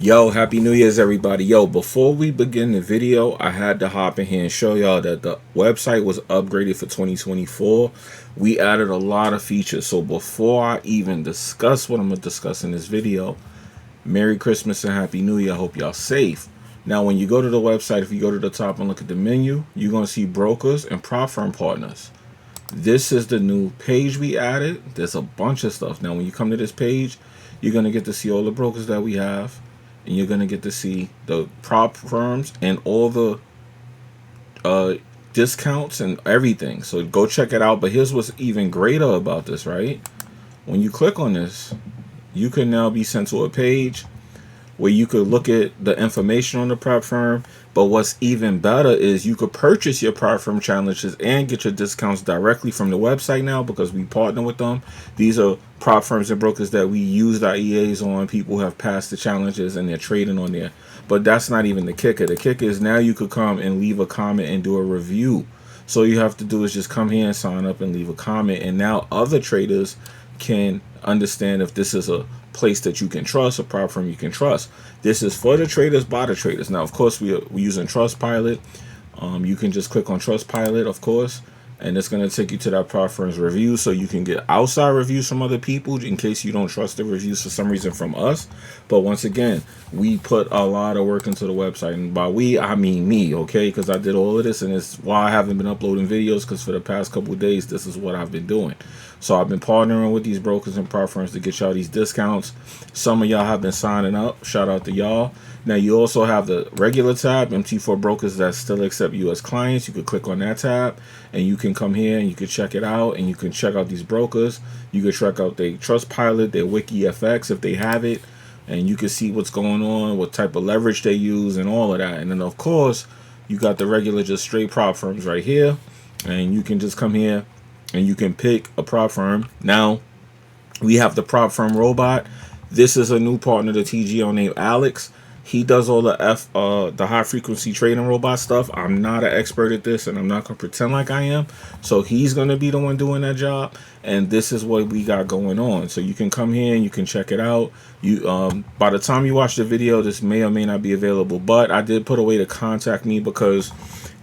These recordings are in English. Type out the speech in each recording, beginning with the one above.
Yo, happy New Year's, everybody. Yo, before we begin the video, I had to hop in here and show y'all that the website was upgraded for 2024. We added a lot of features. So before I even discuss what I'm going to discuss in this video, Merry Christmas and Happy New Year. I hope y'all safe. Now, when you go to the website, if you go to the top and look at the menu, you're going to see brokers and prop firm partners. This is the new page we added. There's a bunch of stuff. Now, when you come to this page, you're going to get to see all the brokers that we have, and you're going to get to see the prop firms and all the uh, discounts and everything. So go check it out. But here's what's even greater about this, right? When you click on this, you can now be sent to a page where you could look at the information on the prop firm. But what's even better is you could purchase your prop firm challenges and get your discounts directly from the website now, because we partner with them. These are prop firms and brokers that we use our EAs on. People who have passed the challenges and they're trading on there. But that's not even the kicker. The kicker is now you could come and leave a comment and do a review. So all you have to do is just come here and sign up and leave a comment. And now other traders can understand if this is a place that you can trust, a prop firm you can trust. This is for the traders, by the traders. Now, of course, we're using Trustpilot. You can just click on Trustpilot, of course, and it's going to take you to that prop firm's review, so you can get outside reviews from other people in case you don't trust the reviews for some reason from us. But once again, we put a lot of work into the website, and by we, I mean me, okay? Because I did all of this, and it's why I haven't been uploading videos, because for the past couple of days, this is what I've been doing. So I've been partnering with these brokers and prop firms to get y'all these discounts. Some of y'all have been signing up. Shout out to y'all. Now, you also have the regular tab, MT4 brokers that still accept U.S. clients. You could click on that tab, and you can come here and you can check it out, and you can check out these brokers. You can check out their Trustpilot, their WikiFX if they have it, and you can see what's going on, what type of leverage they use, and all of that. And then, of course, you got the regular, just straight prop firms right here, and you can just come here and you can pick a prop firm. Now, we have the prop firm robot. This is a new partner to TGO named Alex. He does all the high frequency trading robot stuff. I'm not an expert at this, and I'm not gonna pretend like I am. So he's gonna be the one doing that job. And this is what we got going on. So you can come here and you can check it out. You by the time you watch the video, this may or may not be available. But I did put a way to contact me, because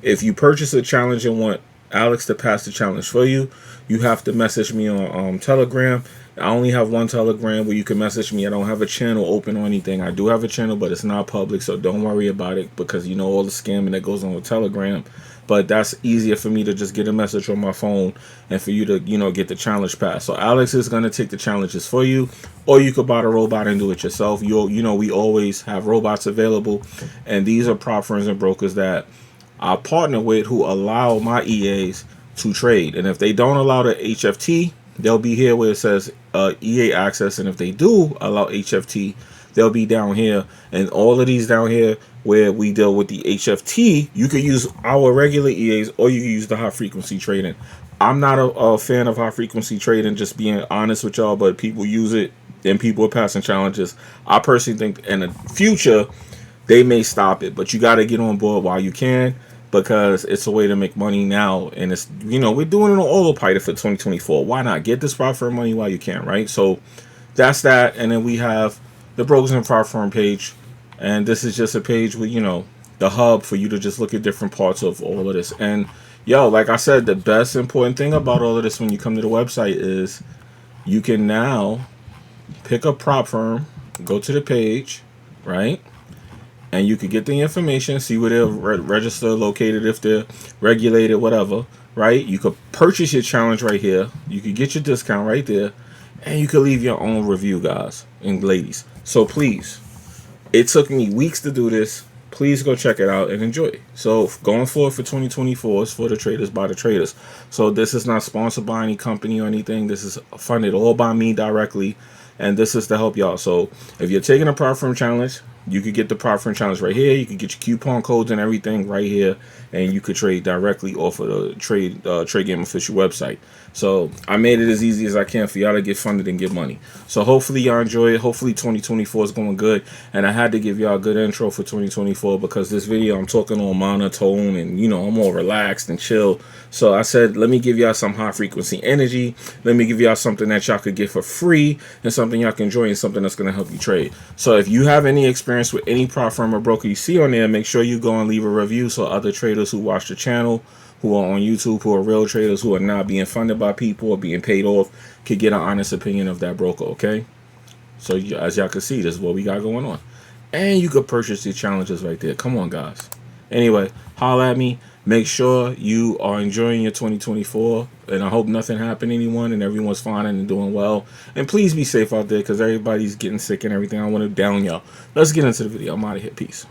if you purchase a challenge and want Alex to pass the challenge for you, you have to message me on Telegram. I only have one Telegram where you can message me. I don't have a channel open or anything. I do have a channel, but it's not public, so don't worry about it, because you know all the scamming that goes on with Telegram. But that's easier for me to just get a message on my phone and for you to, get the challenge pass. So Alex is going to take the challenges for you, or you could buy the robot and do it yourself. We always have robots available, and these are prop firms and brokers that I partner with who allow my EAs to trade. And if they don't allow the HFT, they'll be here where it says EA access. And if they do allow HFT, they'll be down here. And all of these down here where we deal with the HFT, you can use our regular EAs, or you can use the high frequency trading. I'm not a fan of high frequency trading, just being honest with y'all, but people use it and people are passing challenges. I personally think in the future, they may stop it, but you got to get on board while you can, because it's a way to make money now. And it's, we're doing it on autopilot for 2024. Why not get this prop firm money while you can, right? So that's that. And then we have the brokers and prop firm page. And this is just a page with, the hub for you to just look at different parts of all of this. And like I said, the best important thing about all of this when you come to the website is you can now pick a prop firm, go to the page, right? And you could get the information, see where they're registered, located, if they're regulated, whatever, right? You could purchase your challenge right here. You could get your discount right there. And you could leave your own review, guys and ladies. So please, it took me weeks to do this. Please go check it out and enjoy it. So going forward for 2024 is for the traders, by the traders. So this is not sponsored by any company or anything. This is funded all by me directly. And this is to help y'all. So if you're taking a prop firm challenge, you could get the prop firm challenge right here. You could get your coupon codes and everything right here, and you could trade directly off of the Trade Game Official website. So I made it as easy as I can for y'all to get funded and get money. So hopefully y'all enjoy it. Hopefully 2024 is going good. And I had to give y'all a good intro for 2024, because this video I'm talking on monotone and I'm all relaxed and chill. So I said, let me give y'all some high frequency energy. Let me give y'all something that y'all could get for free, and something y'all can enjoy, and something that's going to help you trade. So if you have any experience experience with any prop firm or broker you see on there, make sure you go and leave a review so other traders who watch the channel, who are on YouTube, who are real traders, who are not being funded by people or being paid off, could get an honest opinion of that broker, okay? So as y'all can see, this is what we got going on. And you could purchase these challenges right there. Come on, guys. Anyway, holla at me. Make sure you are enjoying your 2024. And I hope nothing happened to anyone and everyone's fine and doing well. And please be safe out there because everybody's getting sick and everything. I want to down y'all. Let's get into the video. I'm out of here. Peace.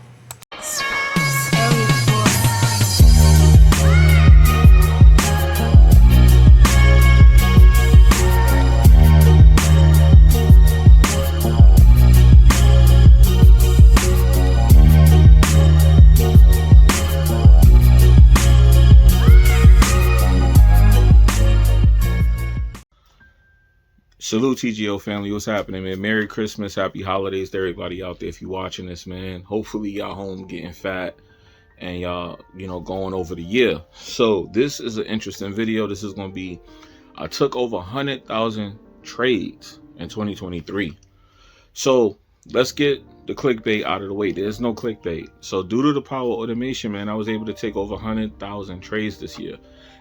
Salute TGO family, what's happening, man? Merry Christmas, happy holidays to everybody out there if you're watching this, man. Hopefully y'all home getting fat and y'all, going over the year. So this is an interesting video. This is going to be, I took over 100,000 trades in 2023. So let's get the clickbait out of the way. There's no clickbait. So due to the power of automation, man, I was able to take over 100,000 trades this year.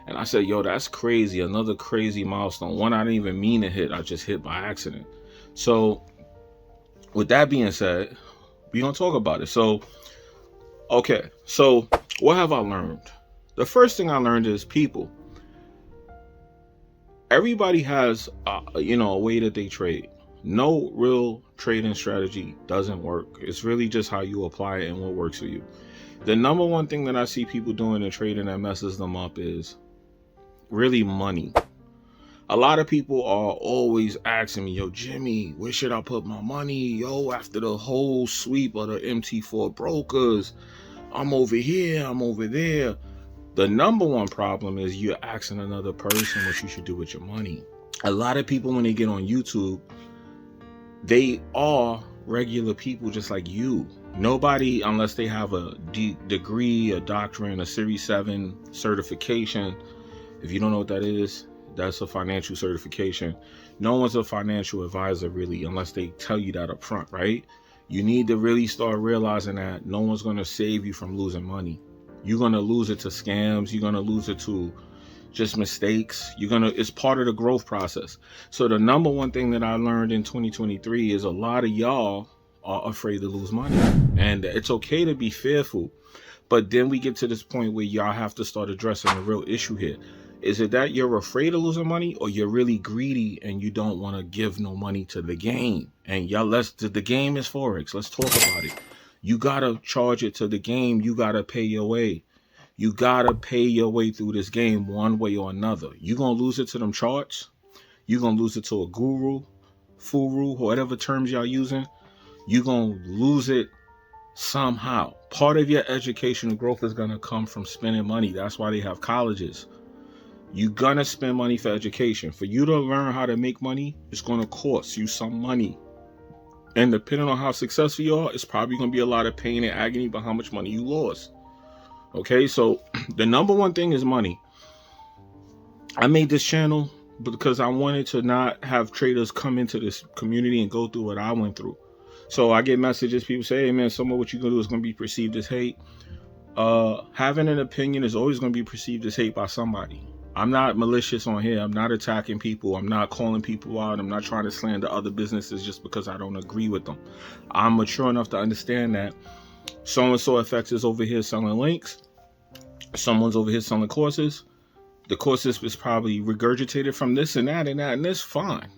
And I said, yo, that's crazy. Another crazy milestone. One I didn't even mean to hit. I just hit by accident. So with that being said, we're going to talk about it. So, okay. So what have I learned? The first thing I learned is people. Everybody has, a way that they trade. No real trading strategy doesn't work. It's really just how you apply it and what works for you. The number one thing that I see people doing in trading that messes them up is really money. A lot of people are always asking me, yo, Jimmy, where should I put my money? Yo, after the whole sweep of the MT4 brokers, I'm over here, I'm over there. The number one problem is you're asking another person what you should do with your money. A lot of people, when they get on YouTube, they are regular people just like you. Nobody, unless they have a degree, a doctorate, a Series 7 certification. If you don't know what that is, that's a financial certification. No one's a financial advisor really, unless they tell you that up front, right? You need to really start realizing that no one's going to save you from losing money. You're going to lose it to scams. You're going to lose it to just mistakes. It's part of the growth process. So the number one thing that I learned in 2023 is a lot of y'all are afraid to lose money. And it's okay to be fearful. But then we get to this point where y'all have to start addressing the real issue here. Is it that you're afraid of losing money, or you're really greedy and you don't want to give no money to the game? And y'all, the game is Forex. Let's talk about it. You got to charge it to the game. You got to pay your way. You got to pay your way through this game one way or another. You're going to lose it to them charts. You're going to lose it to a guru, furu, whatever terms y'all using. You're going to lose it somehow. Part of your educational growth is going to come from spending money. That's why they have colleges. You're going to spend money for education. For you to learn how to make money, it's going to cost you some money. And depending on how successful you are, it's probably going to be a lot of pain and agony about how much money you lost. Okay, so the number one thing is money. I made this channel because I wanted to not have traders come into this community and go through what I went through. So I get messages, people say, hey man, some of what you're going to do is going to be perceived as hate. Having an opinion is always going to be perceived as hate by somebody. I'm not malicious on here. I'm not attacking people. I'm not calling people out. I'm not trying to slander other businesses just because I don't agree with them. I'm mature enough to understand that so-and-so FX is over here selling links. Someone's over here selling courses. The courses is probably regurgitated from this and that and that, and that's fine.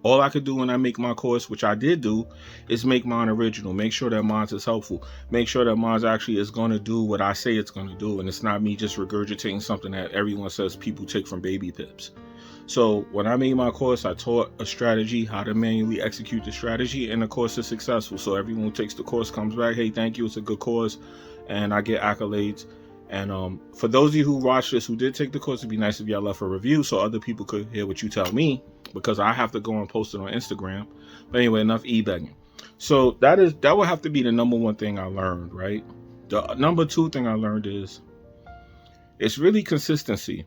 All I could do when I make my course, which I did do, is make mine original. Make sure that mine is helpful. Make sure that mine actually is going to do what I say it's going to do. And it's not me just regurgitating something that everyone says people take from baby pips. So when I made my course, I taught a strategy, how to manually execute the strategy, and the course is successful. So everyone who takes the course comes back, hey, thank you, it's a good course, and I get accolades. And for those of you who watch this, who did take the course, it'd be nice if y'all left a review so other people could hear what you tell me, because I have to go and post it on Instagram. But anyway, enough e-begging. So that would have to be the number one thing I learned, right? The number two thing I learned is it's really consistency.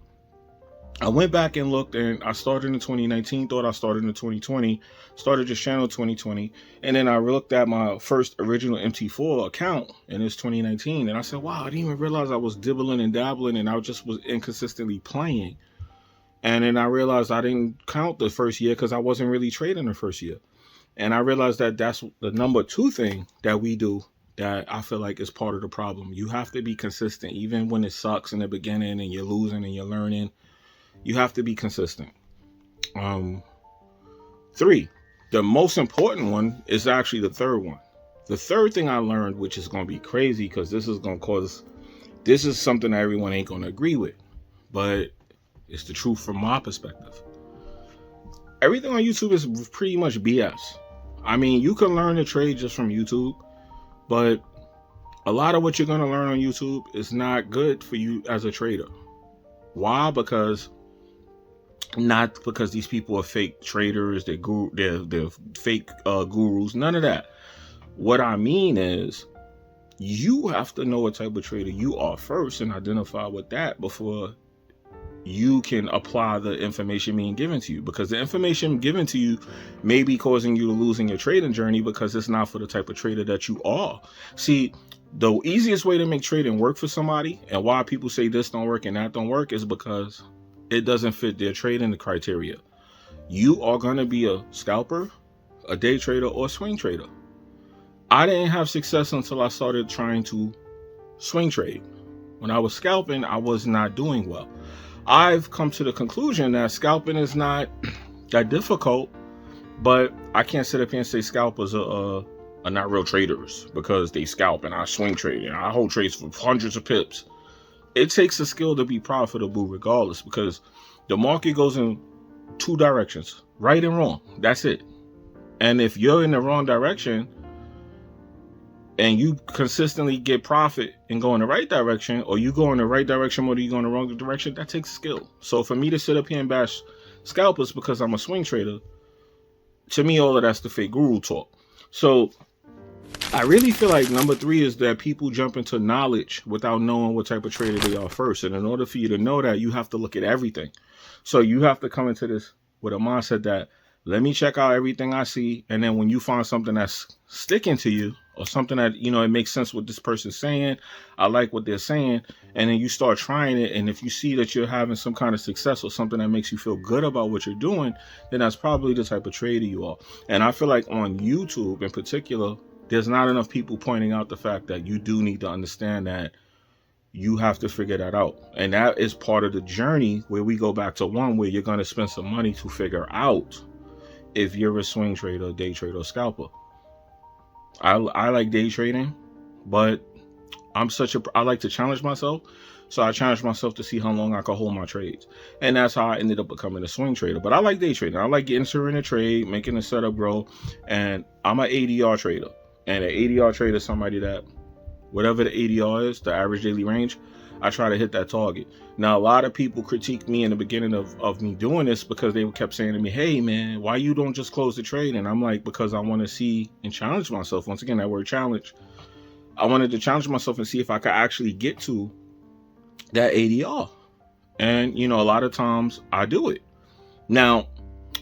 I went back and looked, and I started in 2019, thought I started in 2020, started this channel 2020, and then I looked at my first original MT4 account, and it's 2019, and I said, wow, I didn't even realize I was dibbling and dabbling, and I just was inconsistently playing. And then I realized I didn't count the first year because I wasn't really trading the first year. And I realized that that's the number two thing that we do that I feel like is part of the problem. You have to be consistent, even when it sucks in the beginning and you're losing and you're learning. You have to be consistent. 3, the most important one is actually the third one. The third thing I learned, which is going to be crazy because this is something that everyone ain't going to agree with, but it's the truth from my perspective. Everything on YouTube is pretty much BS. I mean, you can learn to trade just from YouTube, but a lot of what you're going to learn on YouTube is not good for you as a trader. Why? Not because these people are fake traders, they're fake gurus, none of that. What I mean is, you have to know what type of trader you are first and identify with that before you can apply the information being given to you, because the information given to you may be causing you to lose in your trading journey because it's not for the type of trader that you are. See, the easiest way to make trading work for somebody, and why people say this don't work and that don't work, is because it doesn't fit their trading criteria. You are going to be a scalper, a day trader, or a swing trader. I didn't have success until I started trying to swing trade. When I was scalping, I was not doing well. I've come to the conclusion that scalping is not that difficult, but I can't sit up here and say scalpers are not real traders because they scalp and I swing trade and I hold trades for hundreds of pips. It takes a skill to be profitable regardless, because the market goes in 2 directions, right and wrong. That's it. And if you're in the wrong direction and you consistently get profit and go in the right direction, or you go in the right direction or you go in the wrong direction, that takes skill. So for me to sit up here and bash scalpers because I'm a swing trader, to me, all of that's the fake guru talk. So I really feel like number 3 is that people jump into knowledge without knowing what type of trader they are first. And in order for you to know that, you have to look at everything. So you have to come into this with a mindset that, let me check out everything I see. And then when you find something that's sticking to you, or something that, you know, it makes sense what this person's saying, I like what they're saying, and then you start trying it. And if you see that you're having some kind of success or something that makes you feel good about what you're doing, then that's probably the type of trader you are. And I feel like on YouTube in particular, there's not enough people pointing out the fact that you do need to understand that you have to figure that out. And that is part of the journey where we go back to one where you're going to spend some money to figure out if you're a swing trader, day trader, or scalper. I like day trading, but I like to challenge myself. So I challenged myself to see how long I could hold my trades. And that's how I ended up becoming a swing trader. But I like day trading. I like entering a trade, making the setup grow. And I'm an ADR trader. And an ADR trader is somebody that, whatever the ADR is, the average daily range, I try to hit that target. Now, a lot of people critique me in the beginning of me doing this because they kept saying to me, hey, man, why you don't just close the trade? And I'm like, because I want to see and challenge myself. Once again, that word challenge. I wanted to challenge myself and see if I could actually get to that ADR. And, you know, a lot of times I do it. Now,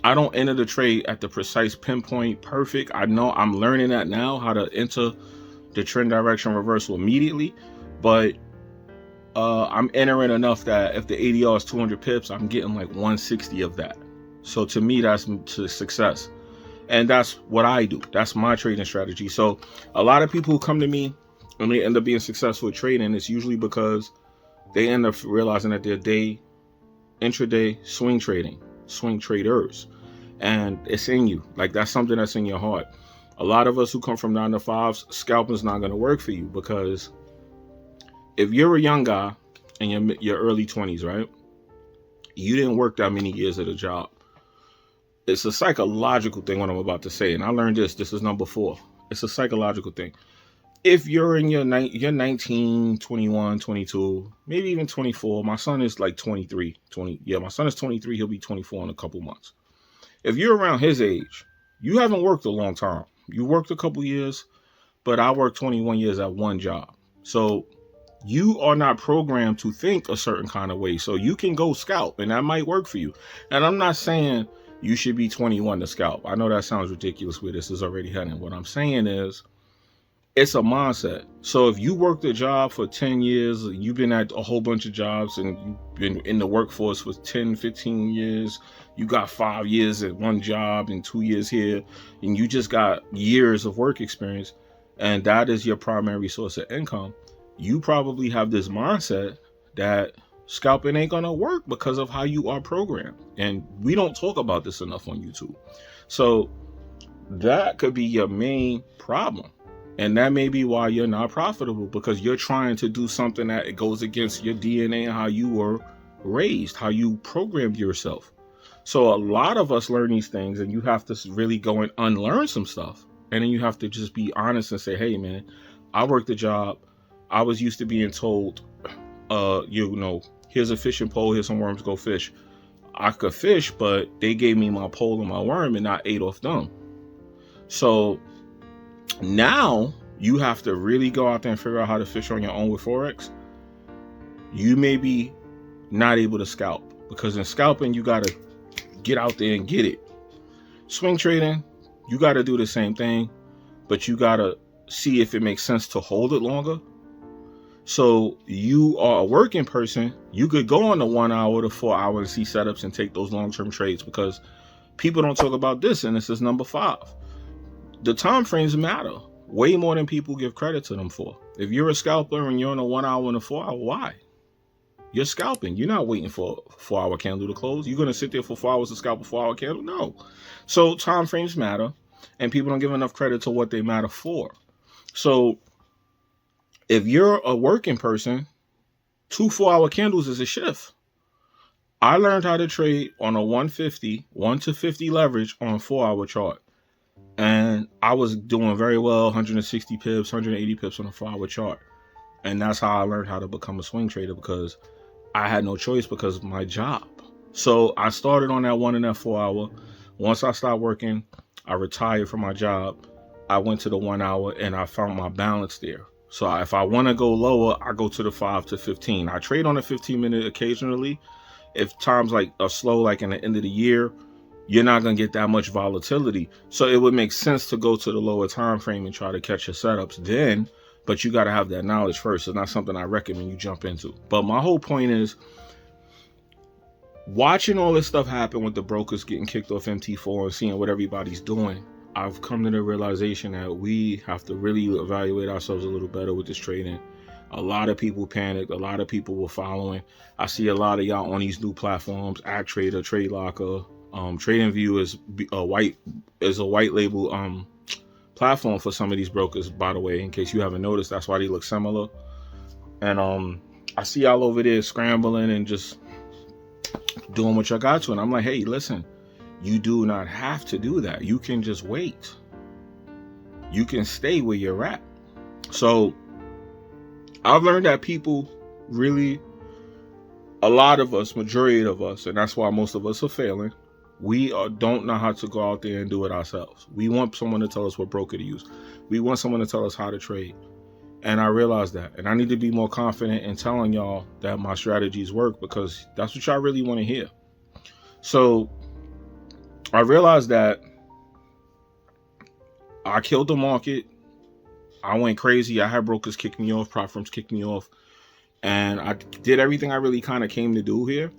I don't enter the trade at the precise pinpoint perfect. I know I'm learning that now, how to enter the trend direction reversal immediately. But I'm entering enough that if the ADR is 200 pips, I'm getting like 160 of that. So to me, that's success. And that's what I do. That's my trading strategy. So a lot of people who come to me and they end up being successful at trading, it's usually because they end up realizing that they're intraday swing traders. And it's in you. Like, that's something that's in your heart. A lot of us who come from 9 to 5s, scalping is not going to work for you, because if you're a young guy in your early 20s, right? You didn't work that many years at a job. It's a psychological thing, what I'm about to say. And I learned this. This is number 4. It's a psychological thing. If you're in you're 19, 21, 22, maybe even 24. My son is like 23. My son is 23. He'll be 24 in a couple months. If you're around his age, you haven't worked a long time. You worked a couple years, but I worked 21 years at one job. So You are not programmed to think a certain kind of way. So you can go scalp and that might work for you. And I'm not saying you should be 21 to scalp. I know that sounds ridiculous where this is already heading. What I'm saying is it's a mindset. So if you worked a job for 10 years, you've been at a whole bunch of jobs and you've been in the workforce for 10, 15 years, you got 5 years at one job and 2 years here, and you just got years of work experience, and that is your primary source of income, you probably have this mindset that scalping ain't gonna work because of how you are programmed. And we don't talk about this enough on YouTube. So that could be your main problem. And that may be why you're not profitable, because you're trying to do something that goes against your DNA and how you were raised, how you programmed yourself. So a lot of us learn these things, and you have to really go and unlearn some stuff. And then you have to just be honest and say, hey, man, I worked a job. I was used to being told, here's a fishing pole, here's some worms, go fish. I could fish, but they gave me my pole and my worm and I ate off them. So now you have to really go out there and figure out how to fish on your own with Forex. You may be not able to scalp, because in scalping, you got to get out there and get it. Swing trading, you got to do the same thing, but you got to see if it makes sense to hold it longer. So you are a working person, you could go on the 1 hour to 4 hour and see setups and take those long-term trades, because people don't talk about this, and this is number 5. The time frames matter way more than people give credit to them for. If you're a scalper and you're on a 1 hour and a 4 hour, why? You're scalping. You're not waiting for a 4 hour candle to close. You're going to sit there for 4 hours to scalp a 4 hour candle? No. So time frames matter, and people don't give enough credit to what they matter for. So if you're a working person, 2 4 hour candles is a shift. I learned how to trade on a 150, 1 to 50 leverage on a 4 hour chart. And I was doing very well, 160 pips, 180 pips on a 4 hour chart. And that's how I learned how to become a swing trader, because I had no choice because of my job. So I started on that 1 and that 4 hour. Once I stopped working, I retired from my job. I went to the 1 hour and I found my balance there. So if I want to go lower, I go to the 5 to 15. I trade on a 15-minute occasionally. If times are slow, like in the end of the year, you're not going to get that much volatility. So it would make sense to go to the lower time frame and try to catch your setups then, but you got to have that knowledge first. It's not something I recommend you jump into. But my whole point is, watching all this stuff happen with the brokers getting kicked off MT4 and seeing what everybody's doing, I've come to the realization that we have to really evaluate ourselves a little better with this trading. A lot of people panicked. A lot of people were following. I see a lot of y'all on these new platforms, ActTrader, TradeLocker. TradingView is a white label platform for some of these brokers, by the way, in case you haven't noticed. That's why they look similar. And I see y'all over there scrambling and just doing what y'all got to. And I'm like, hey, listen, you do not have to do that. You can just wait. You can stay where you're at. So I've learned that people really, a lot of us, majority of us, and that's why most of us are failing, we don't know how to go out there and do it ourselves. We want someone to tell us what broker to use. We want someone to tell us how to trade. And I realized that. And I need to be more confident in telling y'all that my strategies work, because that's what y'all really want to hear. So I realized that I killed the market. I went crazy. I had brokers kick me off, prop firms kick me off. And I did everything I really kind of came to do here.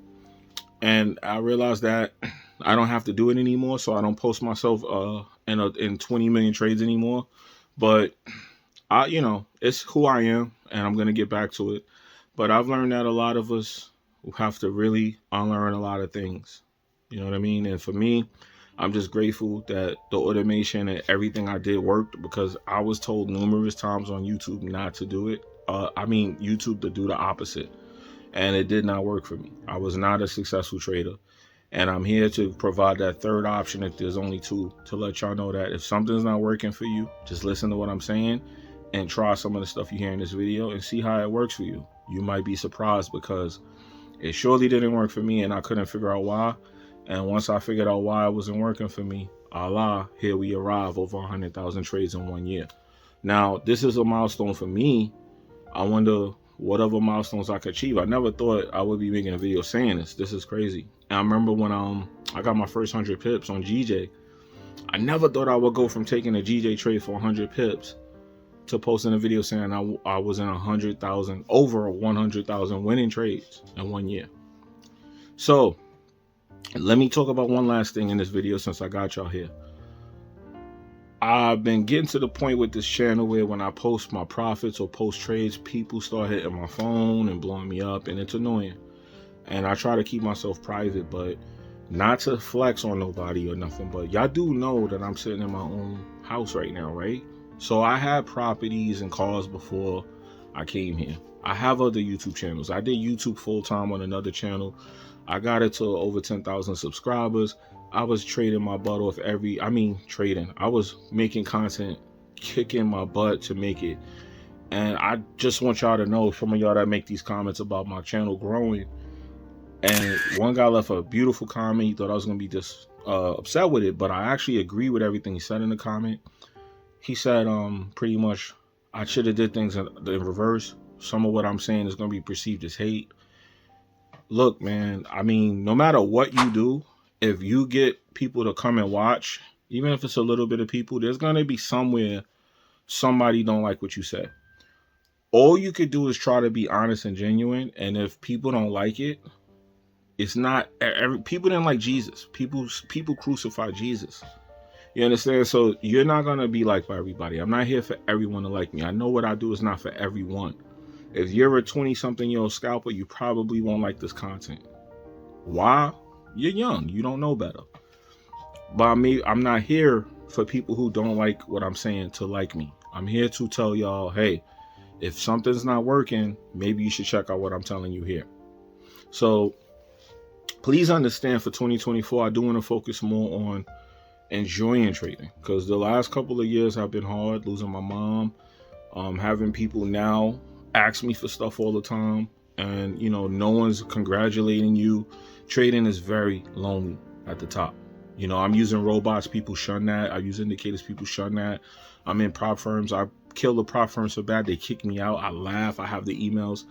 And I realized that I don't have to do it anymore, so I don't post myself in 20 million trades anymore. But it's who I am, and I'm gonna get back to it. But I've learned that a lot of us have to really unlearn a lot of things. You know what I mean? And for me, I'm just grateful that the automation and everything I did worked, because I was told numerous times on YouTube not to do it. YouTube to do the opposite. And it did not work for me. I was not a successful trader. And I'm here to provide that third option, if there's only two, to let y'all know that if something's not working for you, just listen to what I'm saying and try some of the stuff you hear in this video and see how it works for you. You might be surprised, because it surely didn't work for me and I couldn't figure out why. And once I figured out why it wasn't working for me, Allah, here we arrive, over 100,000 trades in 1 year. Now, this is a milestone for me. I wonder whatever milestones I could achieve. I never thought I would be making a video saying this. This is crazy. And I remember when I got my first 100 pips on GJ, I never thought I would go from taking a GJ trade for 100 pips to posting a video saying I was in 100,000, over 100,000 winning trades in 1 year. So let me talk about one last thing in this video since I got y'all here. I've been getting to the point with this channel where when I post my profits or post trades, people start hitting my phone and blowing me up, and it's annoying. And I try to keep myself private, but not to flex on nobody or nothing. But y'all do know that I'm sitting in my own house right now, right? So I had properties and cars before I came here. I have other YouTube channels. I did YouTube full time on another channel. I got it to over 10,000 subscribers. I was trading my butt off I was making content, kicking my butt to make it. And I just want y'all to know, some of y'all that make these comments about my channel growing, and one guy left a beautiful comment. He thought I was going to be just upset with it, but I actually agree with everything he said in the comment. He said pretty much I should have did things in reverse. Some of what I'm saying is going to be perceived as hate. Look, man, I mean, no matter what you do, if you get people to come and watch, even if it's a little bit of people, there's going to be somewhere somebody don't like what you say. All you could do is try to be honest and genuine. And if people don't like it, it's not people didn't like Jesus. People crucified Jesus. You understand? So you're not going to be liked by everybody. I'm not here for everyone to like me. I know what I do is not for everyone. If you're a 20-something-year-old scalper, you probably won't like this content. Why? You're young. You don't know better. But I'm not here for people who don't like what I'm saying to like me. I'm here to tell y'all, hey, if something's not working, maybe you should check out what I'm telling you here. So please understand, for 2024, I do want to focus more on enjoying trading, because the last couple of years have been hard, losing my mom, having people now ask me for stuff all the time, and no one's congratulating you. Trading is very lonely at the top. I'm using robots, people shun that. I use indicators, people shun that. I'm in prop firms. I kill the prop firms so bad they kick me out. I laugh. I have the emails.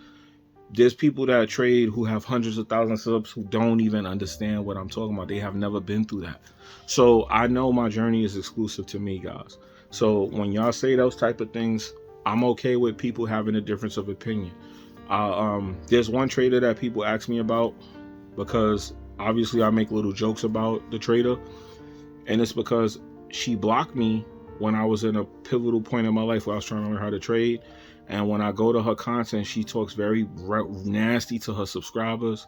There's people that trade who have hundreds of thousands of subs who don't even understand what I'm talking about. They have never been through that. So I know my journey is exclusive to me, guys. So when y'all say those type of things, I'm okay with people having a difference of opinion. There's one trader that people ask me about, because obviously I make little jokes about the trader, and it's because she blocked me when I was in a pivotal point in my life where I was trying to learn how to trade. And when I go to her content, she talks very nasty to her subscribers.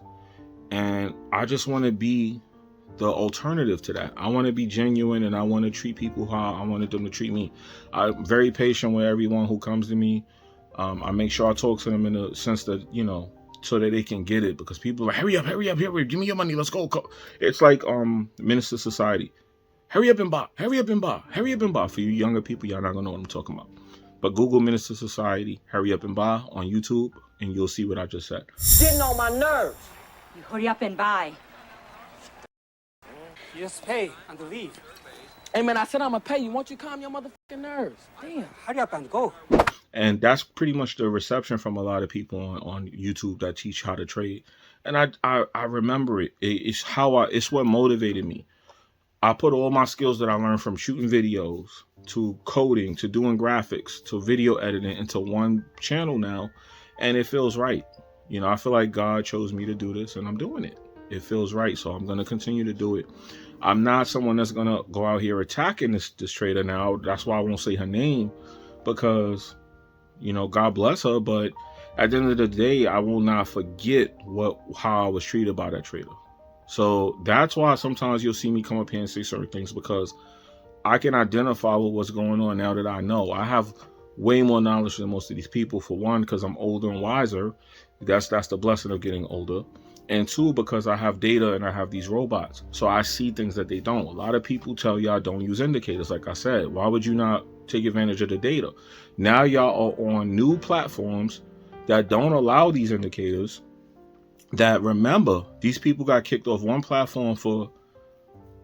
And I just want to be the alternative to that. I want to be genuine, and I want to treat people how I wanted them to treat me. I'm very patient with everyone who comes to me. I make sure I talk to them in a sense that, so that they can get it, because people are like, hurry up, give me your money, let's go. It's like Minister Society. Hurry up and buy. For you younger people, y'all not gonna know what I'm talking about. But Google Minister Society, hurry up and buy on YouTube, and you'll see what I just said. Getting on my nerves. You hurry up and buy. You just pay and leave. Hey man, I said I'm gonna pay you. Won't you calm your motherfucking nerves? Damn, hurry up and go. And that's pretty much the reception from a lot of people on YouTube that teach how to trade. And I remember it. It's what motivated me. I put all my skills that I learned from shooting videos to coding to doing graphics to video editing into one channel now, and it feels right. I feel like God chose me to do this, and I'm doing it. It feels right, so I'm going to continue to do it. I'm not someone that's going to go out here attacking this trader now. That's why I won't say her name, because God bless her, but at the end of the day, I will not forget how I was treated by that trader. So that's why sometimes you'll see me come up here and say certain things, because I can identify with what's going on now that I know. I have way more knowledge than most of these people, for one, because I'm older and wiser. That's the blessing of getting older. And two, because I have data and I have these robots. So I see things that they don't. A lot of people tell y'all don't use indicators. Like I said, why would you not take advantage of the data? Now y'all are on new platforms that don't allow these indicators. That, remember, these people got kicked off one platform for,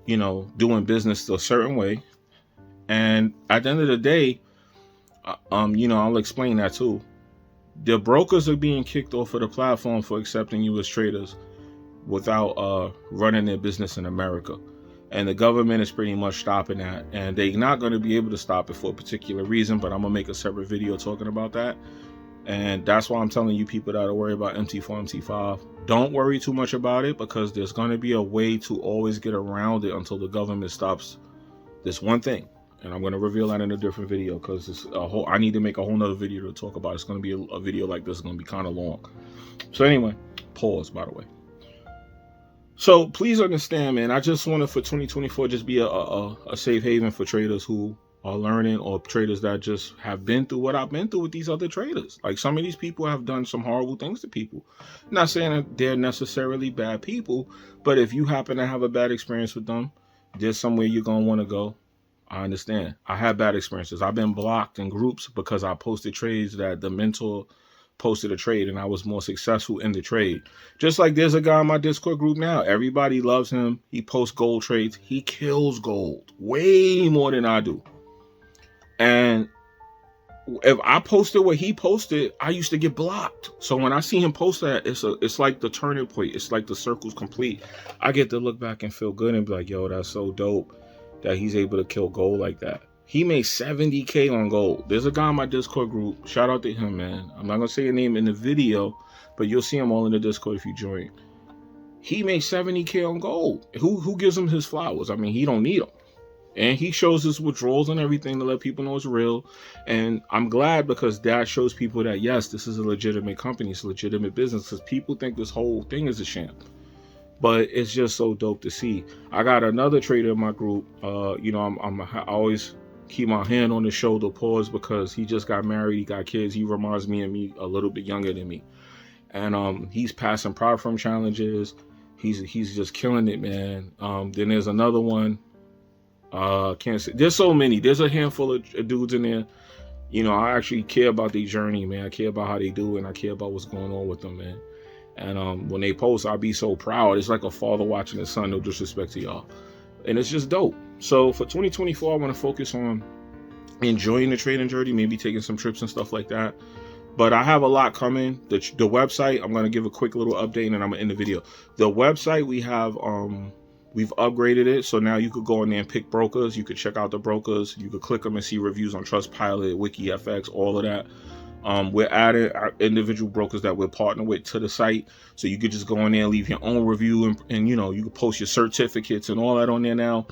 doing business a certain way. And at the end of the day, I'll explain that too. The brokers are being kicked off of the platform for accepting you as traders without running their business in America. And the government is pretty much stopping that. And they're not going to be able to stop it for a particular reason, but I'm going to make a separate video talking about that. And that's why I'm telling you people that are worried about MT4, MT5, don't worry too much about it, because there's going to be a way to always get around it until the government stops this one thing. And I'm going to reveal that in a different video, because it's I need to make a whole nother video to talk about. It's going to be a video like this. It's going to be kind of long. So anyway, pause, by the way. So please understand, man, I just wanted for 2024 just be a safe haven for traders who are learning, or traders that just have been through what I've been through with these other traders. Like, some of these people have done some horrible things to people. I'm not saying that they're necessarily bad people, but if you happen to have a bad experience with them, there's somewhere you're going to want to go. I understand. I had bad experiences. I've been blocked in groups because I posted trades that the mentor posted a trade and I was more successful in the trade. Just like there's a guy in my Discord group now. Everybody loves him. He posts gold trades. He kills gold way more than I do. And if I posted what he posted, I used to get blocked. So when I see him post that, it's like the turning point. It's like the circle's complete. I get to look back and feel good and be like, yo, that's so dope that he's able to kill gold like that. He made 70K on gold. There's a guy in my Discord group. Shout out to him, man. I'm not going to say your name in the video, but you'll see him all in the Discord if you join. He made 70K on gold. Who gives him his flowers? I mean, he don't need them. And he shows his withdrawals and everything to let people know it's real. And I'm glad, because that shows people that, yes, this is a legitimate company. It's a legitimate business, because people think this whole thing is a sham. But it's just so dope to see. I got another trader in my group. I always keep my hand on his shoulder, pause, because he just got married. He got kids. He reminds me of me, a little bit younger than me. And he's passing prop firm challenges. He's just killing it, man. Then there's another one. Can't say. There's so many. There's a handful of dudes in there. You know, I actually care about their journey, man. I care about how they do, and I care about what's going on with them, man. And when they post, I'll be so proud. It's like a father watching his son. No disrespect to y'all. And it's just dope. So for 2024, I want to focus on enjoying the trading journey, maybe taking some trips and stuff like that. But I have a lot coming. The website, I'm going to give a quick little update, and I'm going to end the video. The website, we have, we've upgraded it. So now you could go in there and pick brokers. You could check out the brokers. You could click them and see reviews on Trustpilot, WikiFX, all of that. We're adding our individual brokers that we're partnered with to the site. So you could just go in there and leave your own review, and you know, you can post your certificates and all that on there now.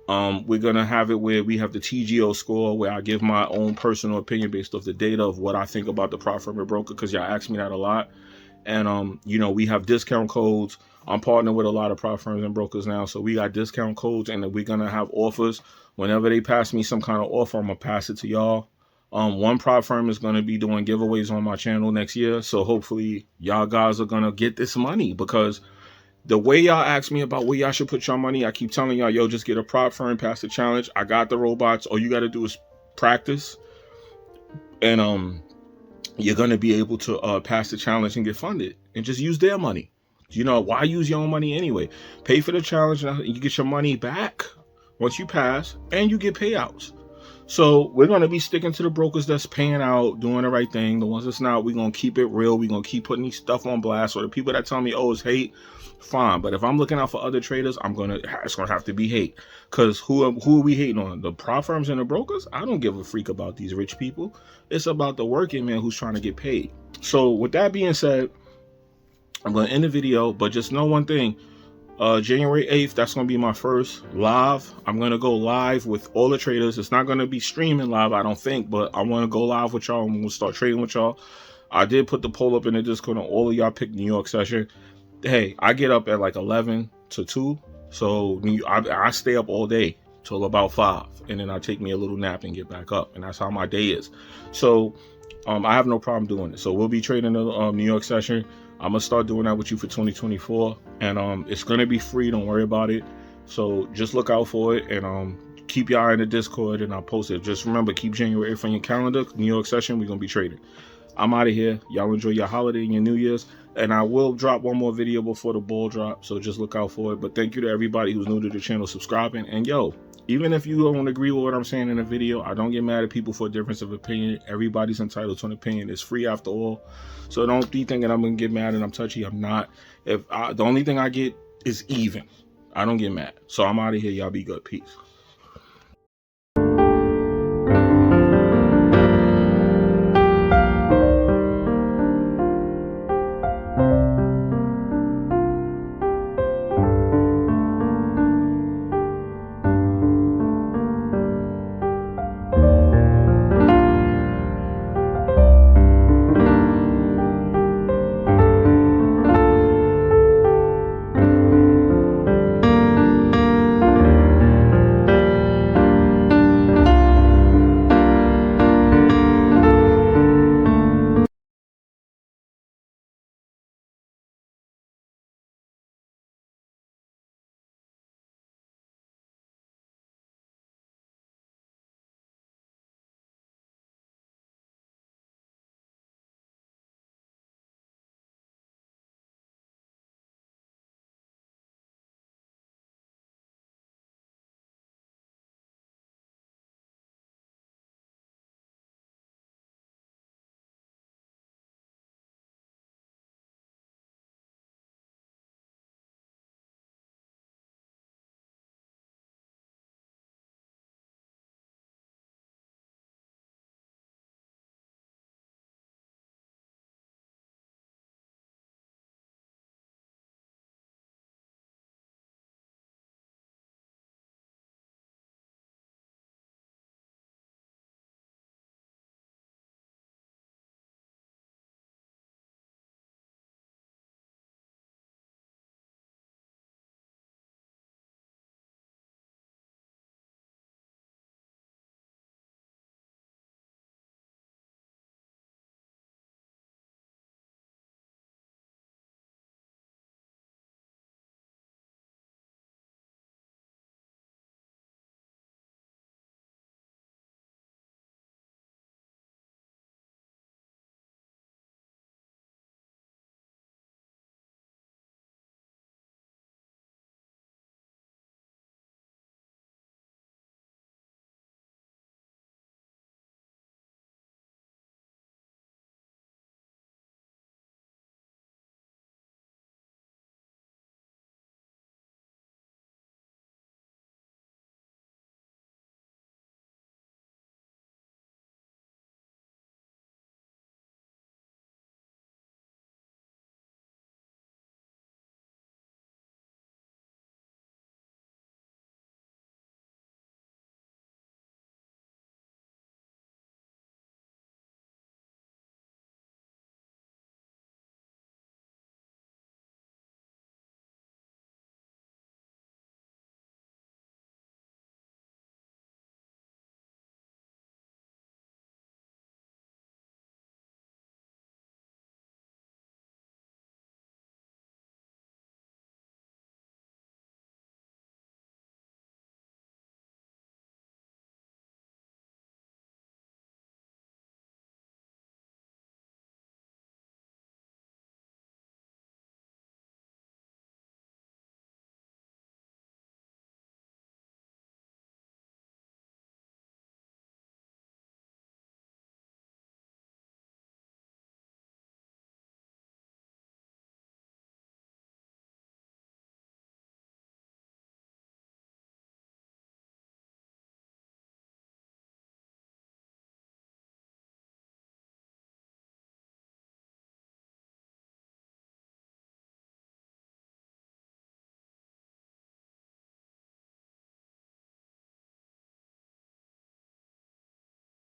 We're going to have it where we have the TGO score, where I give my own personal opinion based off the data of what I think about the prop firm and broker, because y'all ask me that a lot. And, we have discount codes. I'm partnering with a lot of prop firms and brokers now. So we got discount codes, and we're going to have offers. Whenever they pass me some kind of offer, I'm going to pass it to y'all. One prop firm is going to be doing giveaways on my channel next year. So hopefully y'all guys are going to get this money, because the way y'all ask me about where y'all should put your money, I keep telling y'all, yo, just get a prop firm, pass the challenge. I got the robots. All you got to do is practice. And you're going to be able to pass the challenge and get funded, and just use their money. You know, why use your own money anyway? Pay for the challenge, and you get your money back once you pass, and you get payouts. So we're going to be sticking to the brokers that's paying out, doing the right thing. The ones that's not, we're going to keep it real. We're going to keep putting these stuff on blast. Or the people that tell me, oh, it's hate, fine. But if I'm looking out for other traders, it's going to have to be hate. Because who are we hating on? The prop firms and the brokers? I don't give a freak about these rich people. It's about the working man who's trying to get paid. So with that being said, I'm going to end the video, but just know one thing. January 8th, that's going to be my first live. I'm going to go live with all the traders. It's not going to be streaming live, I don't think, but I want to go live with y'all, and we'll start trading with y'all. I did put the poll up in the Discord, and all of y'all picked New York session. Hey, I get up at like 11 to 2, so I stay up all day till about 5, and then I take me a little nap and get back up, and that's how my day is. So I have no problem doing it. So we'll be trading the New York session. I'm going to start doing that with you for 2024. And it's going to be free. Don't worry about it. So just look out for it. And keep your eye in the Discord, and I'll post it. Just remember, keep January 8th on your calendar. New York session, we're going to be trading. I'm out of here. Y'all enjoy your holiday and your New Year's. And I will drop one more video before the ball drop. So just look out for it. But thank you to everybody who's new to the channel subscribing. And yo, Even if you don't agree with what I'm saying in the video, I don't get mad at people for a difference of opinion. Everybody's entitled to an opinion. It's free after all. So don't be thinking I'm going to get mad and I'm touchy. I'm not. The only thing I get is even. I don't get mad. So I'm out of here. Y'all be good. Peace.